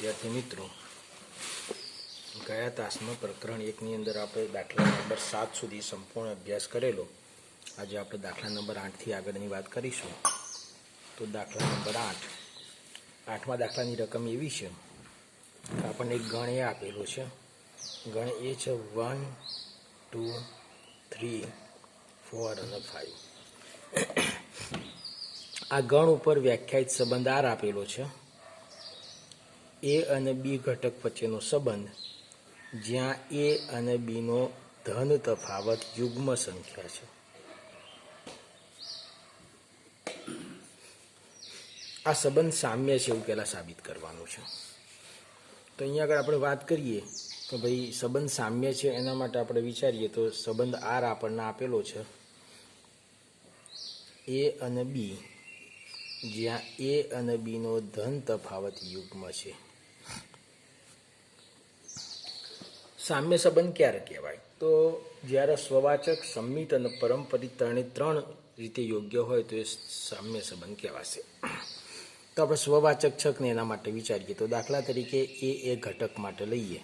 विद्यार्थी मित्रों, गया तासमां प्रकरण 1 ની અંદર આપણે દાખલા નંબર 7 સુધી સંપૂર્ણ અભ્યાસ કરેલો. આજે આપણે દાખલા નંબર 8 થી આગળની વાત કરીશું. તો દાખલા નંબર 8, 8મા દાખલાની રકમ એવી છે કે આપણને એક ગણ એ આપેલો છે. ગણ એ છે 1 2 3 4 અને 5. આ ગણ ઉપર વ્યાખ્યાયિત સંબંધ આર આપેલો છે. એ અને બી ઘટક વચ્ચેનો સંબંધ, જ્યાં એ અને બીનો ધન તફાવત યુગ્મ સંખ્યા છે. આ સંબંધ સામ્ય છે એવું પહેલાં સાબિત કરવાનું છે. તો અહીંયા આગળ આપણે વાત કરીએ કે ભાઈ સંબંધ સામ્ય છે, એના માટે આપણે વિચારીએ તો સંબંધ આર આપણને આપેલો છે. એ અને બી, જ્યાં એ અને બીનો ધન તફાવત યુગ્મ છે. સામ્ય સંબંધ ક્યારે કહેવાય? તો જ્યારે સ્વવાચક, સંમિત અને પરંપરિત ત્રણ રીતે યોગ્ય હોય તો એ સામ્ય સંબંધ કહેવાશે. તો આપણે સ્વવાચક છકને એના માટે વિચારીએ તો દાખલા તરીકે એ ઘટક માટે લઈએ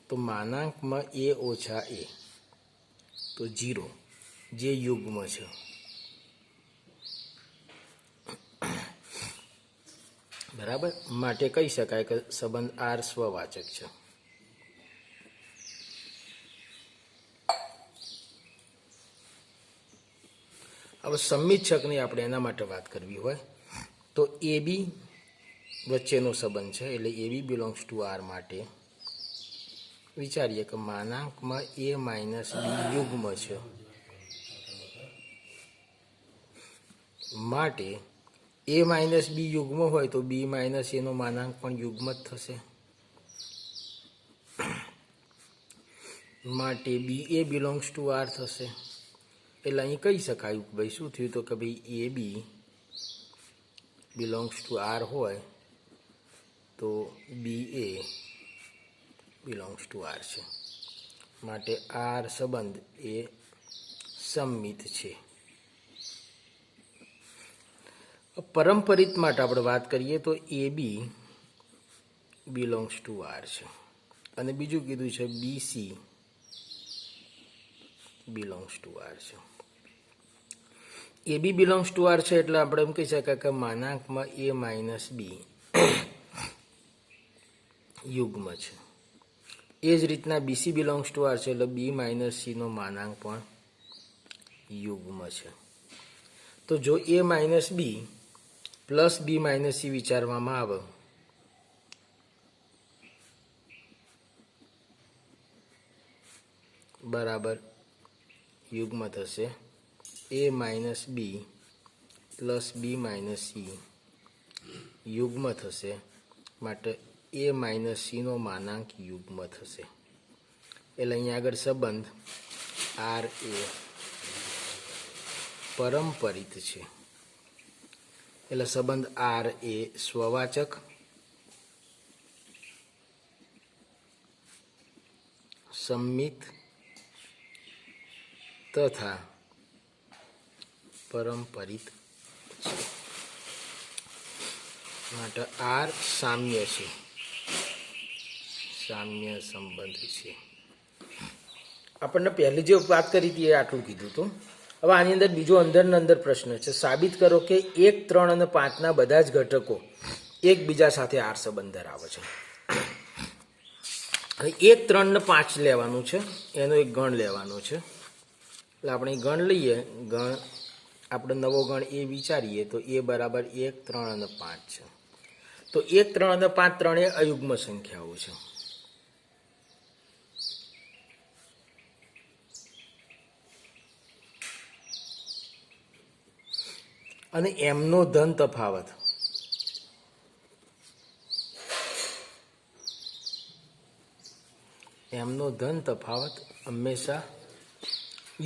તો માનાંકમાં એ ઓછા એ તો 0, જે યુગ્મ છે. બરાબર, માટે કહી શકાય કે સંબંધ આર સ્વવાચક છે. હવે સંમિત છકની આપણે એના માટે વાત કરવી હોય તો એ બી વચ્ચેનો સંબંધ છે, એટલે a B belongs to R માટે વિચારીએ કે માનાંકમાં એ માઇનસ બી યુગ્મ છે. માટે એ માઇનસ બી યુગ્મ હોય તો બી માઇનસ એનો માનાંક પણ યુગ્મ જ થશે. માટે બી એ બિલોંગ્સ ટુ આર થશે. એટલે અહીં કહી શકાય ભાઈ શું થયું તો કે ભાઈ a B belongs to R હોય તો બી એ બિલોંગ્સ ટુ આર છે. માટે આર સંબંધ એ સંમિત છે. પરંપરિત માટે આપણે વાત કરીએ તો A B belongs to R છે, અને બીજું કીધું છે B C belongs to R છે. A B belongs to R છે એટલે આપણે એમ કહી શકાય કે માનાંકમાં એ માઇનસ બી યુગ્મ છે. એ જ રીતના બીસી બિલોંગ્સ ટુ આર છે એટલે બી માઇનસ સીનો માનાંક પણ યુગ્મ છે. તો જો એ માઇનસ બી પ્લસ બી માઇનસ સી વિચારવામાં આવે બરાબર યુગ્મ થશે એ માઇનસ બી પ્લસ બી માઇનસ સી યુગ્મ થશે. માટે એ માઇનસ સીનો માનાંક યુગ્મ થશે. એટલે અહીંયા આગળ સંબંધ આર એ પરંપરિત છે. એટલે સંબંધ આર એ સ્વવાચક, સંમિત તથા પરંપરિત છે. માટે આર સામ્ય છે, સામ્ય સંબંધ છે. આપણને પહેલી જે વાત કરી હતી એ આટલું કીધું હતું. હવે આની અંદર બીજો અંદર પ્રશ્ન છે, સાબિત કરો કે 1, 3 અને 5ના બધા જ ઘટકો એકબીજા સાથે આર સંબંધ ધરાવે છે. હવે 1, 3 ને 5 લેવાનું છે, એનો એક ગણ લેવાનો છે. એટલે આપણે ગણ લઈએ, ગણ આપણે નવો ગણ એ વિચારીએ તો એ બરાબર 1, 3 અને 5 છે. તો 1, 3 અને 5 ત્રણેય અયુગ્મ સંખ્યાઓ છે. અને એમનો ધન તફાવત હંમેશા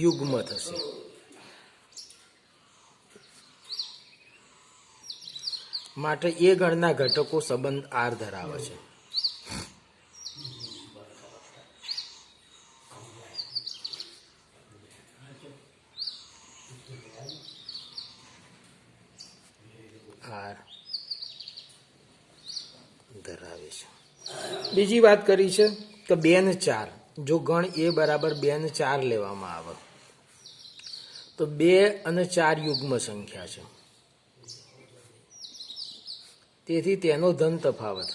યુગ્મ થશે. માટે એ ગણના ઘટકો સંબંધ આર ધરાવે છે. આર બીજી વાત કરી છે કે 2 ને 4, જો ગણ એ બરાબર 2 ને 4 લેવામાં આવે તો 2 અને 4 યુગ્મ સંખ્યા છે, તેથી તેનો ધન તફાવત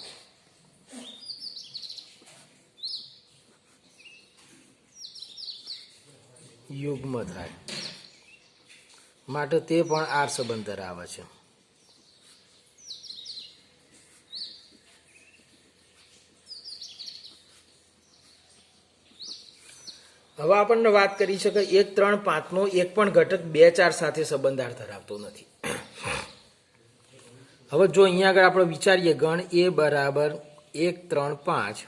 યુગ્મ થાય, માટે તે પણ આર સંબંધ ધરાવે છે. હવે આપણને વાત કરી છે કે 1, 3, 5 નો એક પણ ઘટક 2, 4 સાથે સંબંધાર ધરાવતો નથી. હવે જો અહીંયા આગળ આપણે વિચારીએ ગણ એ બરાબર 1, 3, 5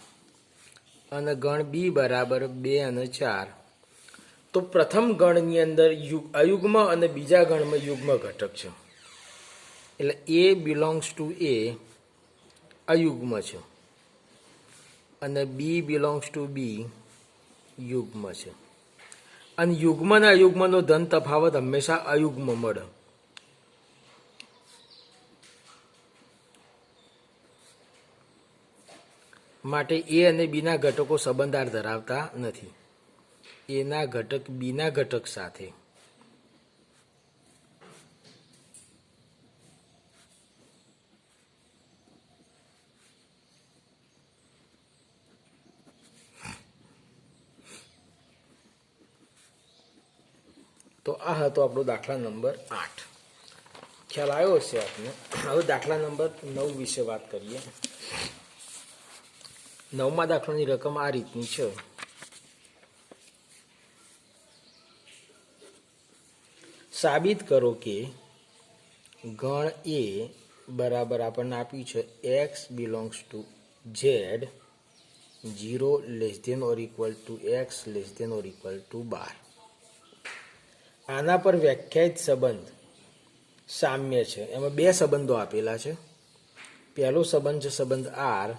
અને ગણ બી બરાબર 2 અને 4, તો પ્રથમ ગણની અંદર અયુગ્મ અને બીજા ગણમાં યુગ્મ ઘટક છે, એટલે એ બિલોંગ્સ ટુ એ અયુગ્મ છે અને બી બિલોંગ્સ ટુ બી યુગ્મ છે. અને યુગ્મ અને અયુગ્મનો ધન તફાવત હંમેશા અયુગ્મ મળે. માટે એ અને બીના ઘટકો સંબંધાર ધરાવતા નથી. એના ઘટક બીના ઘટક સાથે તો આ હતો આપણો દાખલા નંબર 8. ખ્યાલ આવ્યો હશે આપને. હવે દાખલા નંબર 9 વિશે વાત કરીએ. 9મા દાખલાની રકમ આ રીતની છે. સાબિત કરો કે ગણ એ બરાબર આપણને આપ્યું છે X belongs to Z 0 less than or equal to X less than or equal to 12. આના પર વ્યાખ્યાયિત સંબંધ સામ્ય છે. એમાં 2 સંબંધો આપેલા છે. પહેલો સંબંધ છે સંબંધ આર,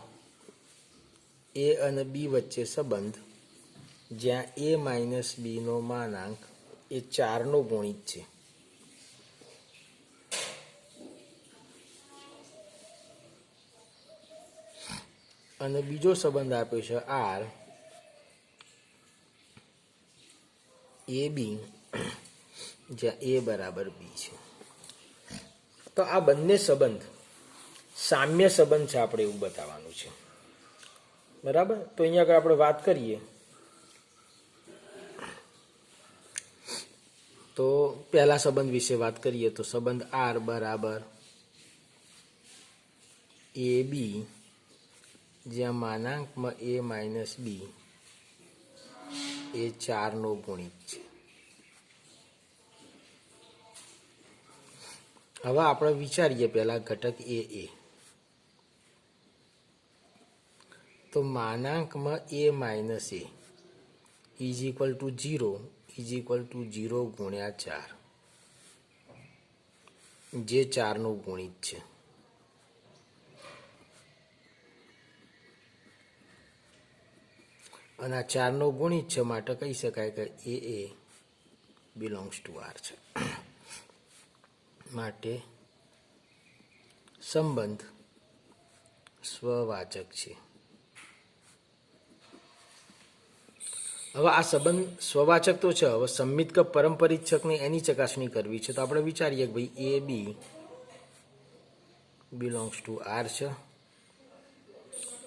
એ અને બી વચ્ચે સંબંધ, જ્યાં એ માઇનસ બીનો માનાંક એ 4નો ગુણિત છે. અને બીજો સંબંધ આપ્યો છે આર એ બી, જ્યાં એ બરાબર બી છે. તો આ બંને સંબંધ સામ્ય સંબંધ છે, આપણે એવું બતાવવાનું છે. બરાબર. તો અહીંયા આગળ આપણે વાત કરીએ તો પહેલા સંબંધ વિશે વાત કરીએ તો સંબંધ આર બરાબર એ બી, જ્યાં માનાંકમાં એ માઇનસ બી એ 4નો ગુણિત છે. હવે આપણે વિચારીએ પહેલા ઘટક એ તો માનાંકમાં a minus a is equal to 0 is equal to 0 ગુણ્યા 4, જે 4નો ગુણિત છે. અને આ 4નો ગુણિત છે, માટે કહી શકાય કે એ બિલોંગ્સ ટુ આર છે. માટે સંબંધ સ્વવાચક છે. હવે આ સંબંધ સ્વવાચક તો છે. હવે સંમિત કે પરમપરિચ્છકને એની ચકાસણી કરવી છે. તો આપણે વિચારીએ કે ભાઈ a B belongs to R છે.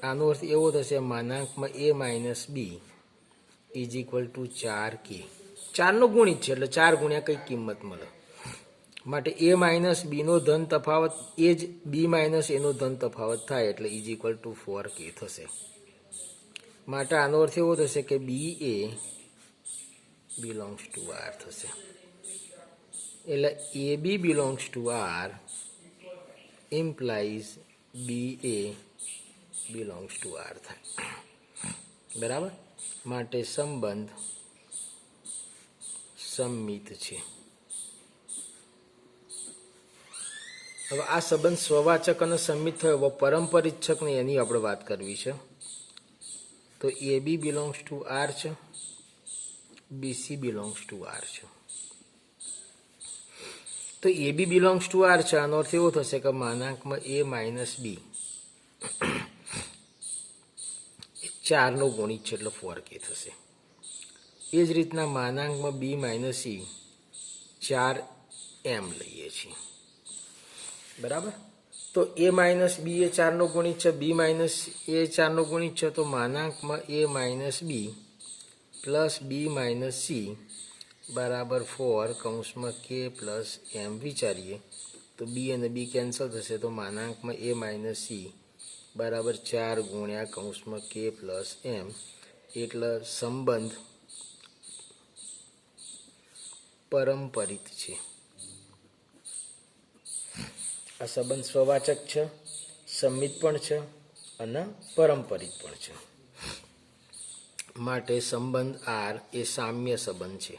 આનો અર્થ એવો થશે માનાંકમાં a minus b is equal to 4k. 4નો ગુણિત છે એટલે 4 ગુણ્યા કંઈક કિંમત મળે. માટે એ માઇનસ બીનો ધન તફાવત એ જ બી માઇનસ એનો ધન તફાવત થાય એટલે ઇઝ ઇક્વલ ટુ 4k થશે. માટે આનો અર્થ એવો થશે કે b a belongs to R થશે. એટલે a B belongs to R implies b a belongs to R થાય. બરાબર. માટે સંબંધ સંમિત છે. હવે આ સંબંધ સ્વવાચક અને સંમિત થયો. હવે પરમપરિચ્છકની એની આપણે વાત કરવી છે. તો A B belongs to R છે, બીસી બિલોંગ્સ ટુ આર છે. તો A B belongs to R છે. આનો અર્થ એવો થશે કે માનાંકમાં એ માઇનસ બી 4નો ગુણિત છે એટલે 4k થશે. એ જ રીતના માનાંકમાં b માઇનસ c 4m લઈએ છીએ, બરાબર. તો a માઇનસ b એ 4નો ગુણિત છે, b માઇનસ એ 4નો ગુણિત છે, તો માનાંકમાં a minus b plus b minus c બરાબર 4 કૌંસમાં k પ્લસ m વિચારીએ તો b અને b કેન્સલ થશે, તો માનાંકમાં a માઇનસ c બરાબર 4 ગુણ્યા કૌંસમાં k પ્લસ m, એટલે સંબંધ પરંપરિત છે. આ સંબંધ સ્વવાચક છે, સંમિત પણ છે અને પરંપરિત પણ છે. માટે સંબંધ R એ સામ્ય સંબંધ છે.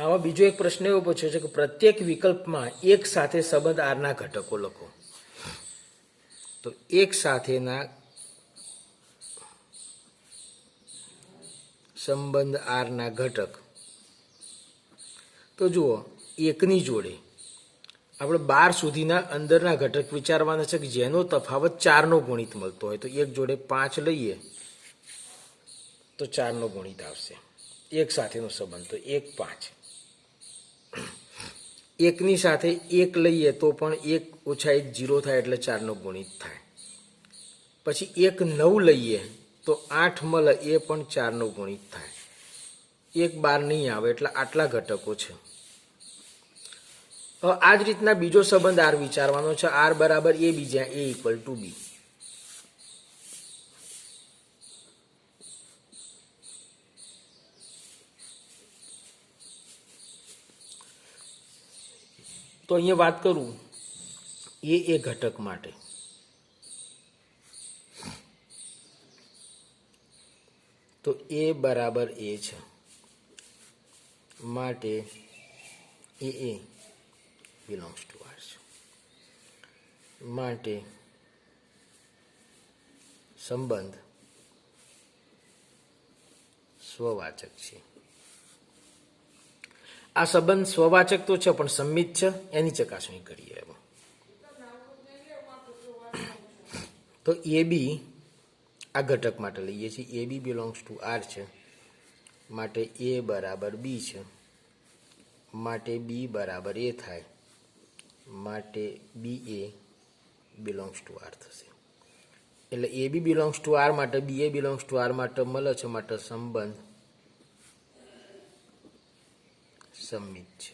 આમાં બીજો એક પ્રશ્ન એવો પૂછ્યો છે કે પ્રત્યેક વિકલ્પમાં એક સાથે સંબંધ R ના ઘટકો લખો. તો એક સાથેના સંબંધ R ના ઘટક, તો જુઓ એકની જોડે આપણે 12 સુધીના અંદરના ઘટક વિચારવાના છે કે જેનો તફાવત 4નો ગુણિત મળતો હોય. તો એક જોડે 5 લઈએ તો 4નો ગુણિત આવશે. એક સાથેનો સંબંધ તો 1 5. એકની સાથે 1 લઈએ તો પણ 1 ઓછા 1 0 થાય એટલે 4નો ગુણિત થાય. પછી 1 9 લઈએ તો 8 મળે એ પણ 4નો ગુણિત થાય. 1 12 નહીં આવે એટલે આટલા ઘટકો છે. હવે આ જ રીતના બીજો સંબંધ R વિચારવાનો છે. R બરાબર a b જ્યાં a ઇક્વલ ટુ b. તો અહીંયા વાત કરું એ ઘટક માટે, તો a બરાબર a છે માટે a બિલોંગ્સ ટુ R છે. માટે સંબંધ સ્વવાચક છે. આ સંબંધ સ્વવાચક તો છે પણ સંમિત છે, એની ચકાસણી કરીએ. તો એ બી આ ઘટક માટે લઈએ છીએ. એ બી બિલોંગ્સ ટુ R છે માટે a બરાબર b છે, માટે b બરાબર a થાય, માટે બી એ બિલોંગ્સ ટુ R થશે. એટલે a B belongs to R માટે બી એ બિલોંગ્સ ટુ R માટે મળે છે, માટે સંબંધ સંમિત છે.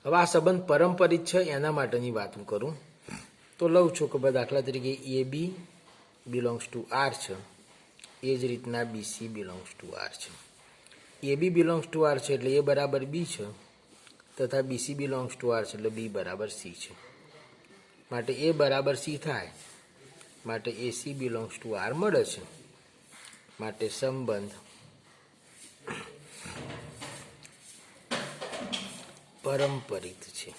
હવે આ સંબંધ પરંપરિત છે એના માટેની વાત હું કરું તો લઉં છું કે દાખલા તરીકે A B belongs to R છે, એ જ રીતના B C belongs to R છે. A B belongs to R છે એટલે એ બરાબર બી છે, તથા B C belongs to R છે એટલે બી બરાબર સી છે. માટે એ બરાબર સી થાય, માટે A C belongs to R મળે છે. માટે સંબંધ પરંપરિત છે.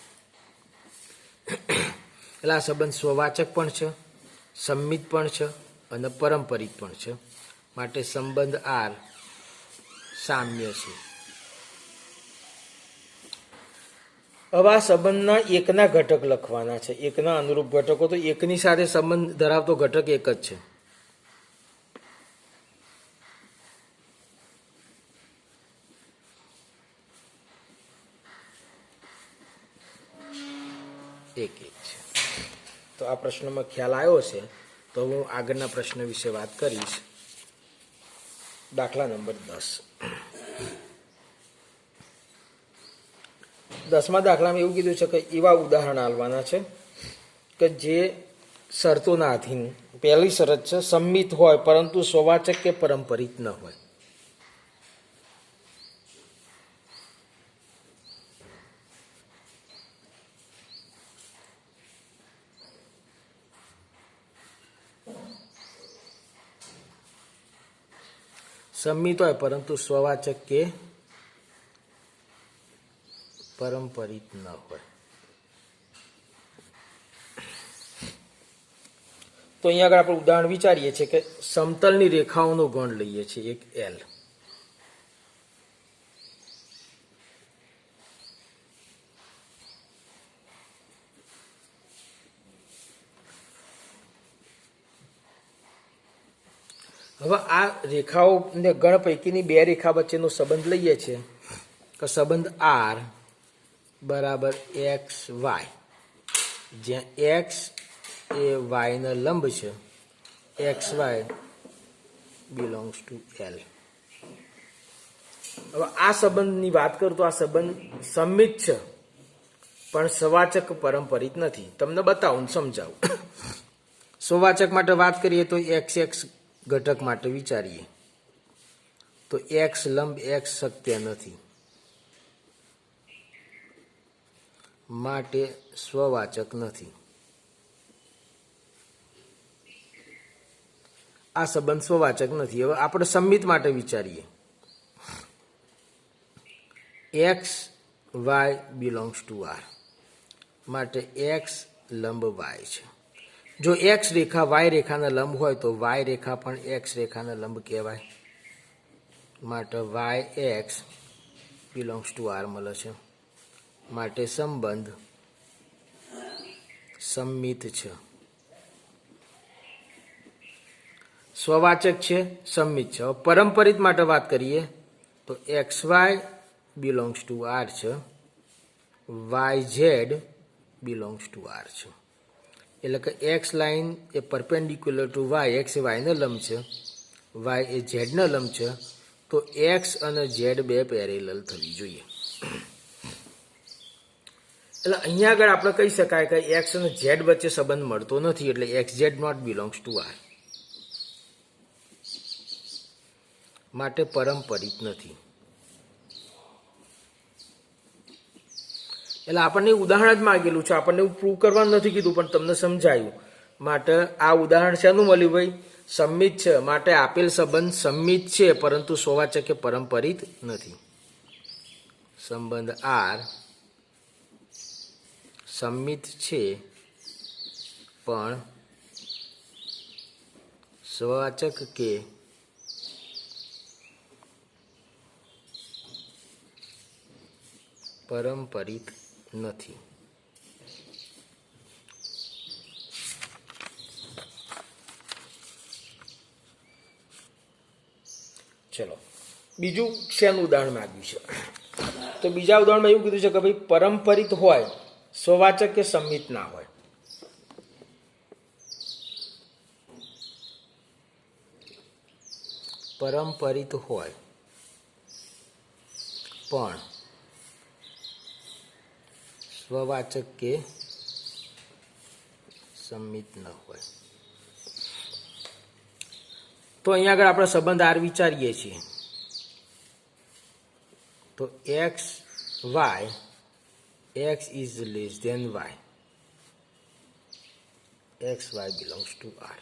એટલે આ સંબંધ સ્વવાચક પણ છે, સંમિત પણ છે અને પરંપરિત પણ છે. માટે સંબંધ R સામ્ય છે. હવે આ સંબંધના એકના ઘટક લખવાના છે, એકના અનુરૂપ ઘટકો. તો એકની સાથે સંબંધ ધરાવતો ઘટક એક જ છે. એક છે. તો આ પ્રશ્નમાં ખ્યાલ આવ્યો છે. તો હું આગળના પ્રશ્ન વિશે વાત કરીશ. દાખલા નંબર 10. 10મા દાખલામાં એવું કીધું છે કે એવા ઉદાહરણ આપવાના છે કે જે શરતોના આધીન, પહેલી શરત છે સંમિત હોય પરંતુ સ્વવાચક કે પરંપરિત ન હોય. સંમિત હોય પરંતુ સ્વવાચક કે પરંપરિત ન હોય. તો અહીંયા આગળ આપણે ઉદાહરણ વિચારીએ છીએ કે સમતલની રેખાઓનો ગણ લઈએ છીએ એક L. હવે આ રેખાઓને ગણ પૈકીની બે રેખા વચ્ચેનો સંબંધ લઈએ છીએ કે સંબંધ આર બરાબર એક્સ વાય, જ્યાં એક્સ એ વાયના લંબ છે, X Y belongs to L. હવે આ સંબંધની વાત કરું તો આ સંબંધ સંમિત છે પણ સવાચક પરંપરિત નથી. તમને બતાવું સમજાવું. સવાચક માટે વાત કરીએ તો એક્સ એક્સ ઘટક માટે વિચારીએ તો એક્સ લંબ એક્સ શક્ય નથી, માટે સ્વવાચક નથી. આ સંબંધ સ્વવાચક નથી. હવે આપણે સંમિત માટે વિચારીએ. X Y belongs to R, માટે એક્સ લંબ વાય છે. જો એક્સ રેખા વાય રેખાના લંબ હોય તો વાય રેખા પણ એક્સ રેખાના લંબ કહેવાય, માટે Y x belongs to R મળે છે. માટે સંબંધ સંમિત છે. સ્વવાચક છે, સંમિત છે. હવે પરંપરિત માટે વાત કરીએ તો x Y belongs to R છે, Y Z belongs to R છે. એટલે કે એક્સ લાઇન એ પરપેન્ડિક્યુલર ટુ વાય, એક્સ એ વાયના લંબ છે, વાય એ ઝેડના લંબ છે, તો એક્સ અને ઝેડ બે પેરેલલ થવી જોઈએ. એટલે અહીંયા આગળ આપણે કહી શકાય કે એક્સ અને ઝેડ વચ્ચે સંબંધ મળતો નથી, એટલે X Z not belongs to R, માટે પરંપરિત નથી. એટલે આપણને ઉદાહરણ જ માંગેલું છે, આપણને એવું પ્રૂવ કરવાનું નથી કીધું, પણ તમને સમજાયું. માટે આ ઉદાહરણ શેનું મળ્યું ભાઈ? સંમિત છે. માટે આપેલ સંબંધ સંમિત છે પરંતુ સ્વવાચક કે પરંપરિત નથી. સંબંધ આર સંમિત છે પણ સ્વવાચક કે પરંપરિત નથી. ચલો બીજું શેનું ઉદાહરણ માંગ્યું છે? તો બીજા ઉદાહરણમાં એવું કીધું છે કે ભાઈ પરંપરિત હોય, સ્વવાચક કે સંમિત ના હોય. પરંપરિત હોય પણ સ્વવાચક કે સંમિત ન હોય. તો અહીંયા આગળ આપણે સંબંધ આર વિચારીએ છીએ તો x Y, X is less than Y, X Y belongs to R.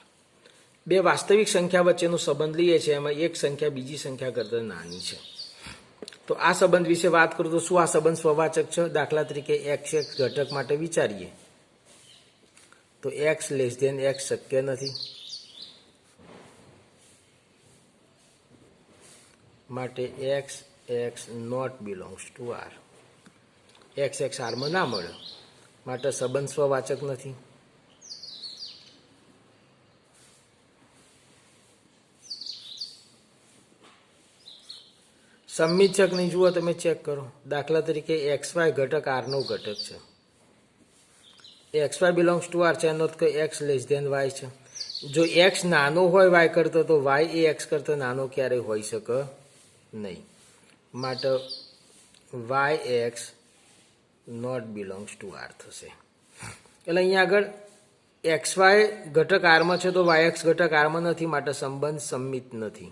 બે વાસ્તવિક સંખ્યા વચ્ચેનો સંબંધ લઈએ છીએ, એમાં એક સંખ્યા બીજી સંખ્યા કરતાં નાની છે. તો આ સંબંધ વિશે વાત કરું તો શું આ સંબંધ સ્વવાચક છે? દાખલા તરીકે એક્સ એક્સ ઘટક માટે વિચારીએ તો એક્સ લેસ ધેન એક્સ શક્ય નથી, માટે x x not belongs to R. X x આરમાં ના મળે, માટે સંબંધ સ્વવાચક નથી. સંમિત છે કે નહીં જુઓ, તમે ચેક કરો. દાખલા તરીકે એક્સ વાય ઘટક આરનો ઘટક છે, X Y belongs to R છે, એનો અર્થ કે એક્સ લેસ ધેન વાય છે. જો એક્સ નાનો હોય વાય કરતો તો વાય એ એક્સ કરતા નાનો ક્યારેય હોઈ શકે નહીં, માટે Y X not belongs to R થશે. એટલે અહીંયા આગળ એક્સ વાય ઘટક આરમાં છે તો વાય એક્સ ઘટક આરમાં નથી, માટે સંબંધ સંમિત નથી.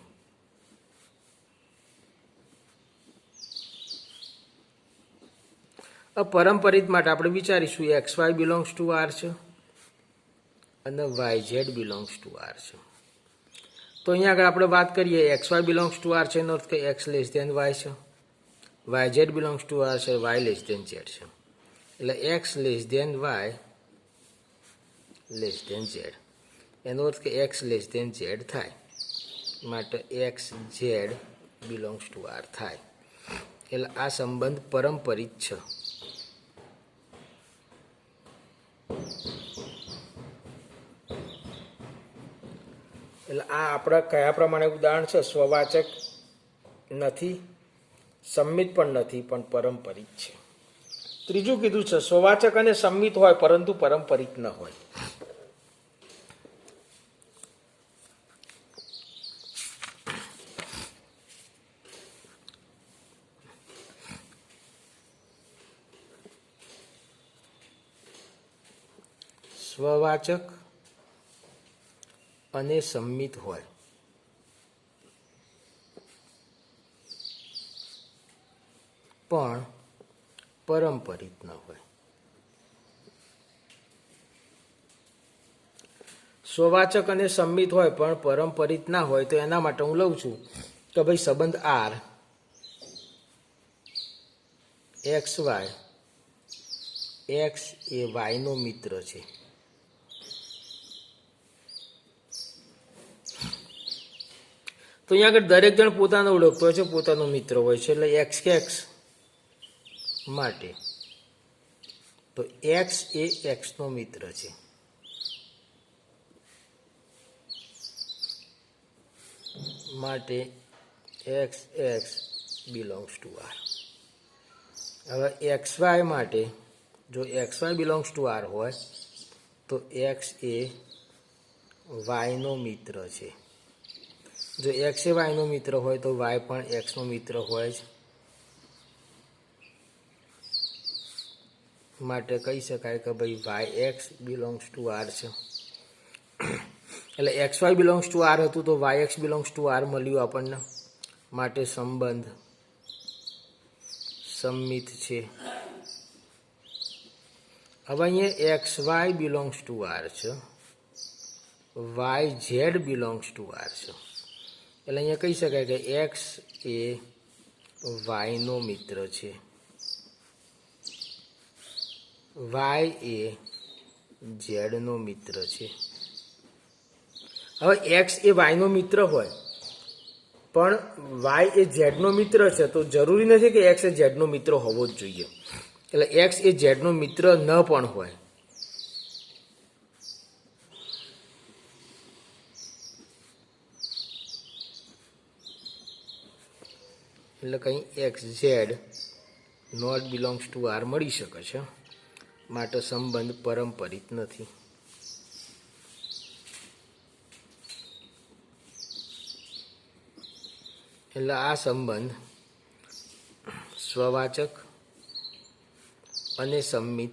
પરંપરિત માટે આપણે વિચારીશું X Y belongs to R છે અને Y Z belongs to R છે. તો અહીંયા આગળ આપણે વાત કરીએ X Y belongs to R છે એનો અર્થ કે એક્સ લેસ ધેન વાય છે, Y Z belongs to R છે, વાય લેસ ધેન ઝેડ છે. એટલે X less than Y less than Z, એનો અર્થ કે એક્સ લેસ ધેન ઝેડ થાય, માટે X Z belongs to R થાય. એટલે આ સંબંધ પરંપરિત છે. એટલે આ આપણા કયા પ્રમાણે ઉદાહરણ છે? સ્વવાચક નથી, સંમિત પણ નથી, પણ પરંપરિત છે. ત્રીજું કીધું છે સ્વવાચક અને સંમિત હોય પરંતુ પરંપરિત ન હોય. સ્વવાચક અને સંમિત હોય પણ પરંપરિત ન હોય. સ્વવાચક અને સંમિત હોય પણ પરંપરિત ના હોય તો એના માટે હું લઉં છું કે ભાઈ સંબંધ આર એક્સ વાય, એક્સ એ વાયનો મિત્ર છે. તો અહીંયા આગળ દરેક જણ પોતાને ઓળખતો હોય છે, પોતાનો મિત્ર હોય છે, એટલે એક્સ કે એક્સ માટે તો એક્સ એ એક્સનો મિત્ર છે. માટે x X belongs to R. હવે એક્સ વાય માટે જો X Y belongs to R હોય તો એક્સ એ વાયનો મિત્ર છે. જો એક્સ એ વાયનો મિત્ર હોય તો વાય પણ એક્સનો મિત્ર હોય જ. માટે કહી શકાય કે ભાઈ y x belongs to R છે. એટલે x Y belongs to R હતું તો y x belongs to R મળ્યું આપણને. માટે સંબંધ સંમિત છે. હવે અહીંયા x Y belongs to R છે, Y Z belongs to R છે. એટલે અહીંયા કહી શકાય કે એક્સ એ વાયનો મિત્ર છે, વાય એ ઝેડનો મિત્ર છે. હવે એક્સ એ વાયનો મિત્ર હોય પણ વાય એ ઝેડનો મિત્ર છે તો જરૂરી નથી કે એક્સ એ ઝેડનો મિત્ર હોવો જ જોઈએ. એટલે એક્સ એ ઝેડનો મિત્ર ન પણ હોય. એટલે કંઈ X Z not belongs to R મળી શકે છે. માટે સંબંધ પરંપરિત નથી. એટલે આ સંબંધ સ્વવાચક અને સંમિત